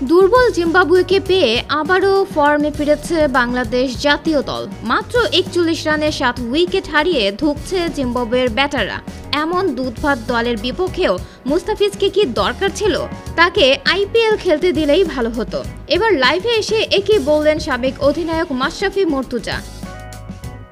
দুর্বল জিম্বাবুয়েকে পেয়ে আবারও ফর্মে ফিরেছে বাংলাদেশ জাতীয় দল। মাত্র ৪১ রানে ৭ উইকেট হারিয়ে ধুঁকছে জিম্বাবুয়ের ব্যাটাররা। এমন দুধভাত দলের বিপক্ষেও মুস্তাফিজকে কি দরকার ছিল? তাকে আইপিএল খেলতে দিলেই ভালো হতো। এবার লাইভে এসে একই বললেন সাবেক অধিনায়ক মাশরাফি মর্তুজা।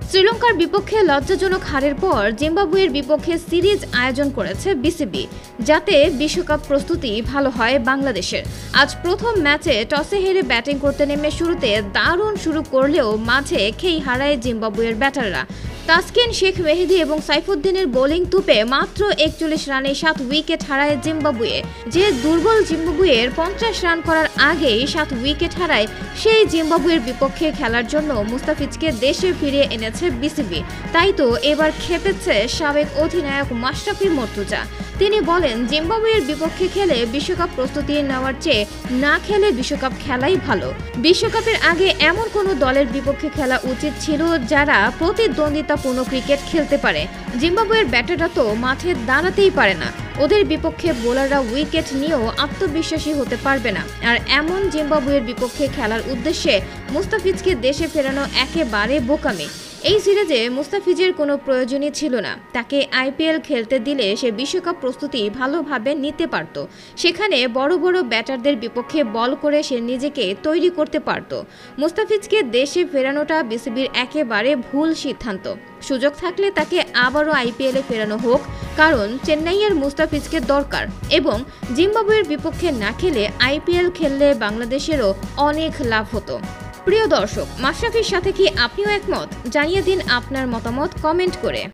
শ্রীলঙ্কার বিপক্ষে লজ্জাজনক হারের পর জিম্বাবুয়ের বিপক্ষে সিরিজ আয়োজন করেছে বিসিবি, যাতে বিশ্বকাপ প্রস্তুতি ভালো হয় বাংলাদেশের। আজ প্রথম ম্যাচে টসে হেরে ব্যাটিং করতে নেমে শুরুতে দারুণ শুরু করলেও মাঝে খেই হারায় জিম্বাবুয়ের ব্যাটাররা। তাসকিন শেখ মেহেদী এবং সাইফুদ্দিনের বোলিং তুপে মাত্র ৪১ রানে ৭ উইকেট হারায় জিম্বাবুয়ে। যে দুর্বল জিম্বাবুয়ের ৫০ রান করার আগেই ৭ উইকেট হারায়, সেই জিম্বাবুয়ের বিপক্ষে খেলার জন্য মুস্তাফিজকে দেশে ফিরিয়ে এনেছে বিসিবি। তাই তো এবার খেপেছে সাবেক অধিনায়ক মাশরাফি মর্তুজা। তিনি বলেন, জিম্বাবুয়ের বিপক্ষে খেলে বিশ্বকাপ প্রস্তুতি নেওয়ার চেয়ে না খেলে বিশ্বকাপ খেলাই ভালো। বিশ্বকাপের আগে এমন কোনো দলের বিপক্ষে খেলা উচিত ছিল যারা প্রতিদ্বন্দ্বিতাপূর্ণ ক্রিকেট খেলতে পারে। জিম্বাবুয়ের ব্যাটাররা তো মাঠে দাঁড়াতেই পারে না, ওদের বিপক্ষে বোলাররা উইকেট নিয়েও আত্মবিশ্বাসী হতে পারবে না। আর এমন জিম্বাবুয়ের বিপক্ষে খেলার উদ্দেশ্যে মুস্তাফিজকে দেশে ফেরানো একেবারে বোকামি। এই সিরিজে মুস্তাফিজের কোনো প্রয়োজনই ছিল না। তাকে আইপিএল খেলতে দিলে সে বিশ্বকাপ প্রস্তুতি ভালোভাবে নিতে পারত। সেখানে বড় বড় ব্যাটারদের বিপক্ষে বল করে সে নিজেকে তৈরি করতে পারত। মুস্তাফিজকে দেশে ফেরানোটা বিসিবির একেবারে ভুল সিদ্ধান্ত। সুযোগ থাকলে তাকে আবারও আইপিএলে ফেরানো হোক, কারণ চেন্নাইয়ের মুস্তাফিজকে দরকার। এবং জিম্বাবুয়ের বিপক্ষে না খেলে আইপিএল খেললে বাংলাদেশেরও অনেক লাভ হতো। প্রিয় দর্শক, মাশরাফির সাথে কি আপনিও একমত? জানিয়ে দিন আপনার মতামত কমেন্ট করে।